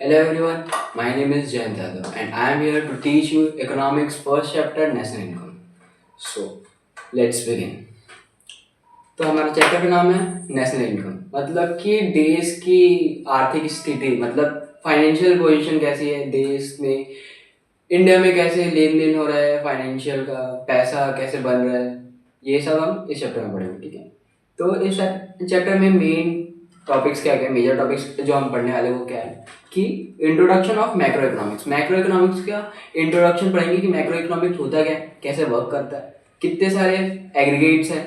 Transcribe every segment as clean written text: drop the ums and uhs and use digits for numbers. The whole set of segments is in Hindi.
Hello everyone, my name is Jayant Yadav and I am here to teach you economics first chapter national income. So, let's begin. तो हमारा चैप्टर का नाम है नेशनल इनकम। मतलब कि देश की आर्थिक स्थिति, मतलब फाइनेंशियल पोजीशन कैसी है देश में, इंडिया में कैसे लेन देन हो रहा है, फाइनेंशियल का पैसा कैसे बन रहा है, ये सब हम इस चैप्टर में पढ़ेंगे। ठीक है, तो इस चैप्टर में मेन टॉपिक्स क्या क्या, मेजर टॉपिक्स जो हम पढ़ने वाले वो क्या है कि introduction of macro economics. Macro economics का इंट्रोडक्शन पढ़ेंगे कि मैक्रो इकोनॉमिक्स होता क्या है, कैसे वर्क करता है, कितने सारे एग्रीगेट्स हैं,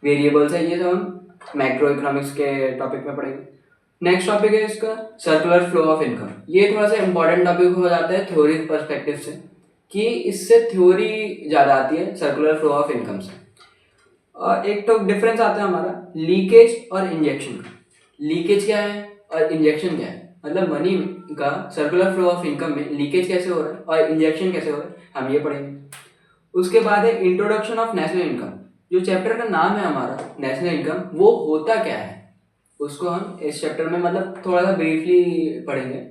वेरिएबल्स है, ये सब हम मैक्रो इकोनॉमिक्स के टॉपिक में पढ़ेंगे। नेक्स्ट टॉपिक है इसका सर्कुलर फ्लो ऑफ इनकम। ये थोड़ा सा इंपॉर्टेंट टॉपिक हो जाता है थ्योरी पर्सपेक्टिव से, कि इससे थ्योरी ज़्यादा आती है सर्कुलर फ्लो ऑफ इनकम से। और एक तो डिफरेंस आता है हमारा लीकेज और इंजेक्शन का। लीकेज क्या है और इंजेक्शन क्या है, मतलब मनी का सर्कुलर फ्लो ऑफ इनकम में लीकेज कैसे हो रहा है और इंजेक्शन कैसे हो रहा है, हम ये पढ़ेंगे। उसके बाद है इंट्रोडक्शन ऑफ नेशनल इनकम। जो चैप्टर का नाम है हमारा नेशनल इनकम, वो होता क्या है उसको हम इस चैप्टर में मतलब थोड़ा सा ब्रीफली पढ़ेंगे।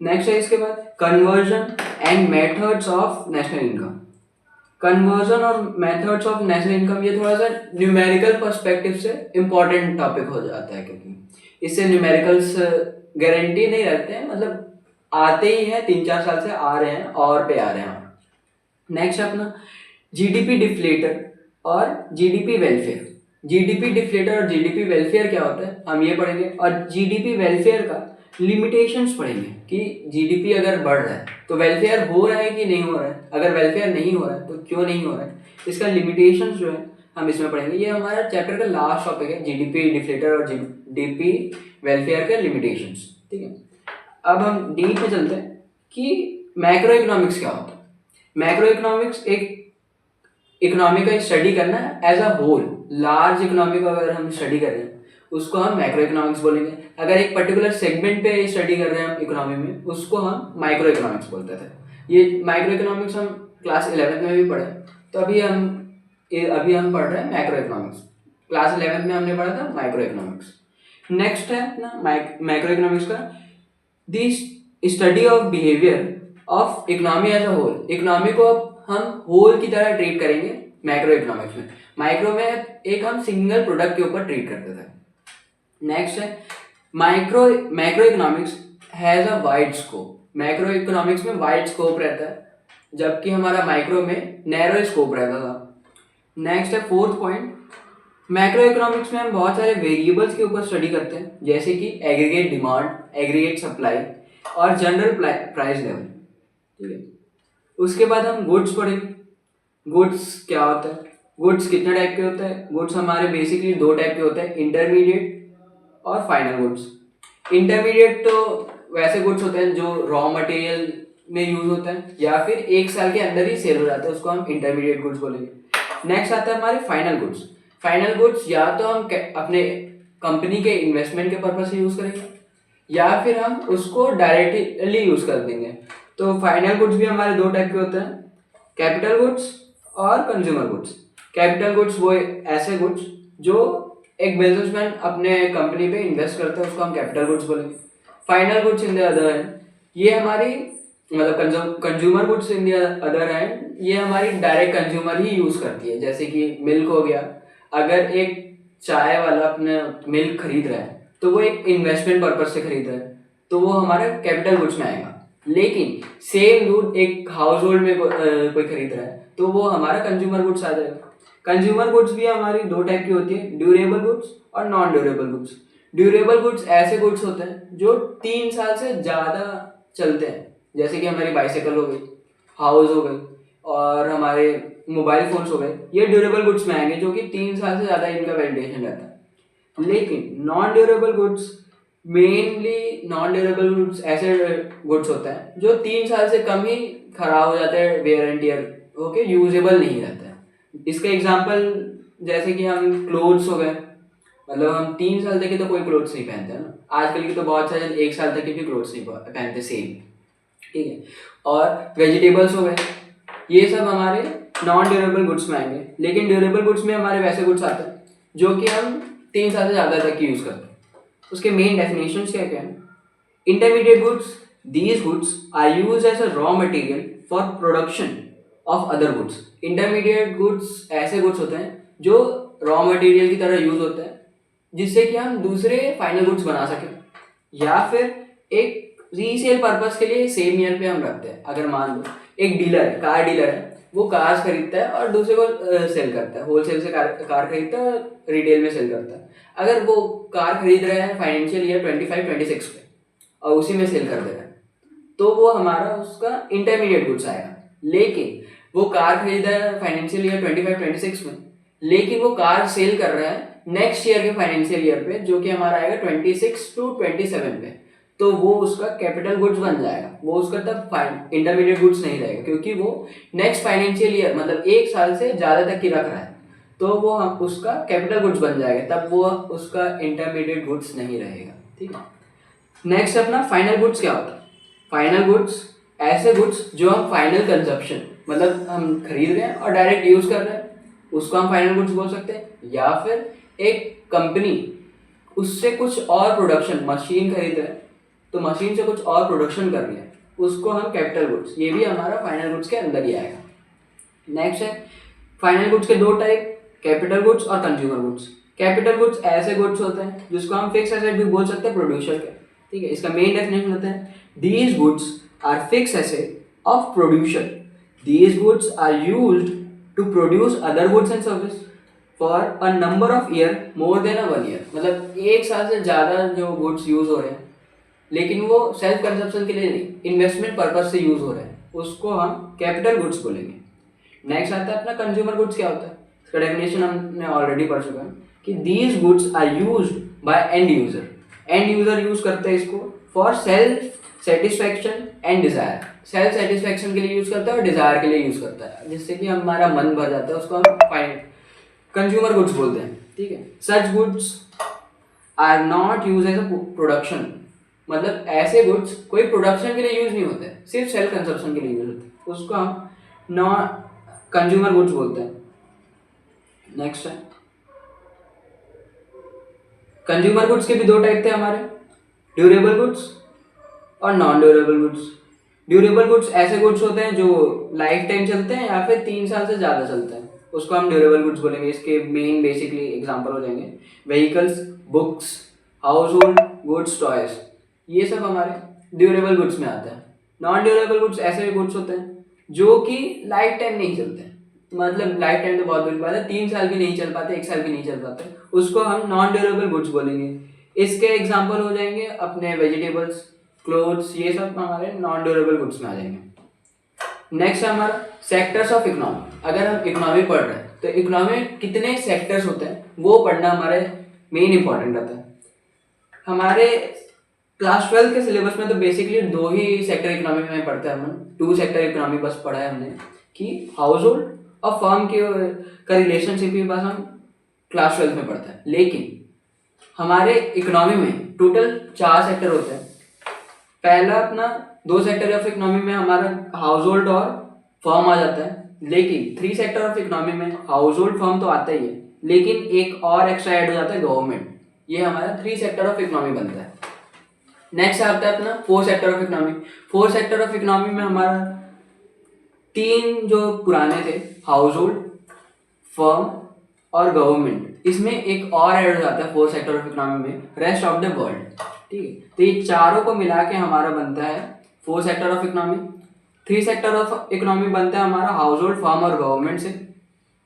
नेक्स्ट है इसके बाद conversion and methods of national income. Conversion और मेथड्स ऑफ नेशनल इनकम ये थोड़ा सा न्यूमेरिकल पर्सपेक्टिव से इम्पोर्टेंट टॉपिक हो जाता है, क्योंकि इससे न्यूमेरिकल्स गारंटी नहीं रहते हैं, मतलब आते ही हैं, 3-4 साल से आ रहे हैं और पे आ रहे हैं। नेक्स्ट अपना जीडीपी डिफ्लेटर और जीडीपी वेलफेयर। जीडीपी डिफ्लेटर और जीडीपी वेलफेयर क्या होता है हम ये पढ़ेंगे, और जीडीपी वेलफेयर का लिमिटेशंस पढ़ेंगे कि जीडीपी अगर बढ़ रहा है तो वेलफेयर हो रहा है कि नहीं हो रहा है, अगर वेलफेयर नहीं हो रहा है तो क्यों नहीं हो रहा है, इसका लिमिटेशंस जो है हम इसमें पढ़ेंगे। ये हमारा चैप्टर का लास्ट टॉपिक है, जीडीपी डिफ्लेटर और जीडीपी वेलफेयर के लिमिटेशंस। ठीक है, अब हम डीप में चलते हैं कि मैक्रो इकोनॉमिक्स क्या होता है। मैक्रो इकोनॉमिक्स एक इकोनॉमी का स्टडी करना है as a whole, large economy को अगर हम स्टडी कर रहे हैं उसको हम मैक्रो इकोनॉमिक्स बोलेंगे। अगर एक पर्टिकुलर सेगमेंट पे स्टडी कर रहे हैं हम इकोनॉमी में, उसको हम माइक्रो इकोनॉमिक्स बोलते थे। ये माइक्रो इकोनॉमिक्स हम क्लास 11th में भी पढ़े, तो अभी हम पढ़ रहे हैं मैक्रो इकोनॉमिक्स। क्लास 11th में हमने पढ़ा था माइक्रो इकोनॉमिक्स। नेक्स्ट है अपना मैक्रो इकोनॉमिक्स का this study of behaviour of economy as a whole. Economy को हम होल की तरह ट्रीट करेंगे मैक्रो इकोनॉमिक्स में। माइक्रो में एक हम सिंगल प्रोडक्ट के ऊपर ट्रीट करते थे। नेक्स्ट है macro economics has a wide scope. Macro economics में वाइड स्कोप रहता है, जबकि हमारा माइक्रो में नैरो स्कोप रहता था। नेक्स्ट है फोर्थ पॉइंट, मैक्रो इकोनॉमिक्स में हम बहुत सारे वेरिएबल्स के ऊपर स्टडी करते हैं, जैसे कि एग्रीगेट डिमांड, एग्रीगेट सप्लाई और जनरल प्राइस लेवल। ठीक है, उसके बाद हम गुड्स पढ़ेंगे। गुड्स क्या होता है, गुड्स कितने टाइप के होते हैं। गुड्स हमारे बेसिकली 2 टाइप के होते हैं, इंटरमीडिएट और फाइनल गुड्स। इंटरमीडिएट तो वैसे गुड्स होते हैं जो रॉ मटेरियल में यूज होते हैं या फिर 1 साल के अंदर ही सेल हो जाते हैं, उसको हम इंटरमीडिएट गुड्स बोलेंगे। नेक्स्ट आता है हमारे फाइनल गुड्स। फाइनल गुड्स या तो हम अपने कंपनी के इन्वेस्टमेंट के पर्पज से यूज करेंगे या फिर हम उसको डायरेक्टली यूज कर देंगे। तो फाइनल गुड्स भी हमारे 2 टाइप के होते हैं, कैपिटल गुड्स और कंज्यूमर गुड्स। कैपिटल गुड्स वो ऐसे गुड्स जो एक बिजनेसमैन अपने कंपनी पे इन्वेस्ट करता है, उसको हम कैपिटल गुड्स बोलेंगे। Final goods in the other hand, ये हमारी मतलब consumer goods in the other hand, ये हमारी डायरेक्ट कंज्यूमर ही यूज करती है। जैसे कि मिल्क हो गया, अगर एक चाय वाला अपने मिल्क खरीद रहा है तो वो एक इन्वेस्टमेंट पर्पज से खरीद रहा है, तो वो हमारे कैपिटल गुड्स में आएगा। लेकिन सेम दूध एक हाउस होल्ड में कोई खरीद रहा है तो वो हमारा कंज्यूमर गुड्स आ जाएगा। कंज्यूमर गुड्स भी हमारी 2 टाइप की होती है, ड्यूरेबल गुड्स और non durable goods. Durable goods ऐसे गुड्स होते हैं जो 3 साल से ज़्यादा चलते हैं, जैसे कि हमारी बाइसाइकिल हो गई, हाउस हो गई और हमारे मोबाइल फोन्स हो गए। ये ड्यूरेबल गुड्स में आएंगे जो कि 3 साल से ज़्यादा इनका वैलिडेशन रहता है। लेकिन non durable goods, mainly non durable goods ऐसे गुड्स होता है जो 3 साल से कम ही खराब हो जाते हैं, wear and tear okay, usable नहीं रहता है। इसका एग्जांपल जैसे कि हम क्लोथ्स हो गए, मतलब हम 3 साल तक की तो कोई क्लोथ्स नहीं पहनते हैं ना, आजकल की तो बहुत सारे 1 साल तक की भी क्लोथ्स नहीं पहनते सेम। ठीक है, और वेजिटेबल्स हो गए, ये सब हमारे नॉन ड्यूरेबल गुड्स में आएंगे। लेकिन ड्यूरेबल गुड्स में हमारे वैसे गुड्स आते हैं जो कि हम 3 साल से ज़्यादा तक की यूज़ करते हैं। उसके मेन डेफिनेशंस क्या क्या हैं। Intermediate goods these goods are use as a raw material for production of other goods. Intermediate goods ऐसे गुड्स होते हैं जो रॉ मटेरियल की तरह यूज होते हैं जिससे कि हम दूसरे फाइनल गुड्स बना सकें, या फिर एक रीसेल पर्पस के लिए सेम ईयर पे हम रखते हैं। अगर मान लो एक डीलर है, कार डीलर है, वो कार्स खरीदता है और दूसरे को सेल करता है, होलसेल से कार खरीदता है और रिटेल में सेल करता है। अगर वो कार खरीद रहा है फाइनेंशियल ईयर 25-26 पे और उसी में सेल कर दे रहा है, तो वो हमारा उसका इंटरमीडिएट गुड्स आएगा। लेकिन वो कार खरीदा है फाइनेंशियल ईयर 25-26 में, लेकिन वो कार सेल कर रहा है नेक्स्ट ईयर के फाइनेंशियल ईयर पे, जो कि हमारा आएगा 26-27 पे, तो वो उसका कैपिटल गुड्स बन जाएगा। वो उसका तब इंटरमीडिएट गुड्स नहीं रहेगा, क्योंकि वो नेक्स्ट फाइनेंशियल ईयर मतलब एक साल से ज़्यादा तक की रख रहा है, तो वो हम उसका कैपिटल गुड्स बन जाएगा, तब वो उसका इंटरमीडिएट गुड्स नहीं रहेगा। ठीक है। नेक्स्ट अपना फाइनल गुड्स क्या होता है? फाइनल गुड्स ऐसे गुड्स जो हम फाइनल कंजप्शन मतलब हम खरीद रहे हैं और डायरेक्ट यूज कर रहे हैं, उसको हम फाइनल गुड्स बोल सकते हैं। या फिर एक कंपनी उससे कुछ और प्रोडक्शन, मशीन खरीद रहे हैं तो मशीन से कुछ और प्रोडक्शन कर रही है, उसको हम कैपिटल गुड्स, ये भी हमारा फाइनल गुड्स के अंदर ही आएगा। नेक्स्ट है फाइनल गुड्स के दो टाइप, कैपिटल गुड्स और कंज्यूमर गुड्स। कैपिटल गुड्स ऐसे गुड्स होते हैं जिसको हम फिक्स एसेट भी बोल सकते हैं प्रोड्यूसर के। ठीक है। इसका मेन डेफिनेशन होता है these goods are fix asset of producer, these goods are used to produce other goods and service for a number of year more than 1 year. मतलब एक साल से ज़्यादा जो गुड्स यूज हो रहे हैं, लेकिन वो सेल्फ कंजप्शन के लिए नहीं, इन्वेस्टमेंट पर्पज से यूज हो रहे हैं, उसको हम कैपिटल गुड्स बोलेंगे। नेक्स्ट आता है अपना कंज्यूमर गुड्स। क्या होता है? इसका डेफिनेशन हमने ऑलरेडी पढ़ चुका है कि these goods are used by end user. End user use करते हैं इसको for self satisfaction and desire. Self satisfaction के लिए यूज करता है और डिजायर के लिए यूज करता है, जिससे कि हमारा मन भर जाता है, उसको हम कंज्यूमर गुड्स बोलते हैं। ठीक है। Such goods are not use as a production, मतलब ऐसे गुड्स कोई प्रोडक्शन के लिए यूज नहीं होते, सिर्फ सेल्फ कंजप्शन के लिए यूज होते हैं, उसको हम नॉन कंज्यूमर गुड्स बोलते हैं। नेक्स्ट है कंज्यूमर गुड्स के भी दो टाइप थे हमारे, ड्यूरेबल गुड्स और non durable goods. Durable goods ऐसे गुड्स होते हैं जो लाइफ टाइम चलते हैं या फिर 3 साल से ज़्यादा चलते हैं, उसको हम ड्यूरेबल गुड्स बोलेंगे। इसके मेन बेसिकली एग्जांपल हो जाएंगे vehicles, books, house hold goods, toys, ये सब हमारे ड्यूरेबल गुड्स में आते हैं। नॉन ड्यूरेबल गुड्स ऐसे गुड्स होते हैं जो कि लाइफ टाइम नहीं चलते हैं, मतलब लाइफ टाइम तो बहुत बड़ी बात है, 3 साल भी नहीं चल पाते, 1 साल भी नहीं चल पाते, उसको हम नॉन ड्यूरेबल गुड्स बोलेंगे। इसके एग्जाम्पल हो जाएंगे अपने वेजिटेबल्स, क्लोथ्स, ये सब हमारे नॉन ड्यूरेबल गुड्स में आ जाएंगे। नेक्स्ट है हमारा सेक्टर्स ऑफ इकोनॉमी। अगर हम इकोनॉमी पढ़ रहे हैं तो इकोनॉमी में कितने सेक्टर्स होते हैं वो पढ़ना हमारे मेन इंपॉर्टेंट रहता है। हमारे क्लास 12 के सिलेबस में तो बेसिकली 2 ही सेक्टर इकोनॉमी में पढ़ते हैं, हम 2 सेक्टर इकोनॉमी बस पढ़ा है हमने, कि हाउस होल्ड और फर्म के का रिलेशनशिप भी बस हम क्लास 12 में पढ़ते हैं। लेकिन हमारे इकोनॉमी में टोटल 4 सेक्टर होते हैं। पहला अपना 2 सेक्टर ऑफ इकोनॉमी में हमारा हाउस होल्ड और फर्म आ जाता है, लेकिन 3 सेक्टर ऑफ इकोनॉमी में हाउस होल्ड फर्म तो आता ही है, लेकिन एक और एक्स्ट्रा ऐड हो जाता है गवर्नमेंट। ये हमारा 3 सेक्टर ऑफ इकोनॉमी बनता है। नेक्स्ट आता है अपना 4 sector of economy. 4 sector of economy में हमारा 3 जो पुराने थे, हाउस होल्ड, फर्म और गवर्नमेंट, इसमें एक और ऐड हो जाता है 4 सेक्टर ऑफ इकोनॉमी में, रेस्ट ऑफ द वर्ल्ड। ठीक है। तो ये चारों को मिला के हमारा बनता है 4 sector of economy. 3 sector of economy बनता है हमारा हाउस होल्ड, फर्म और गवर्नमेंट से,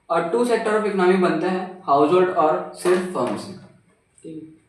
और 2 सेक्टर ऑफ इकोनॉमी बनता है हाउस होल्ड और सिर्फ फर्म से। ठीक है।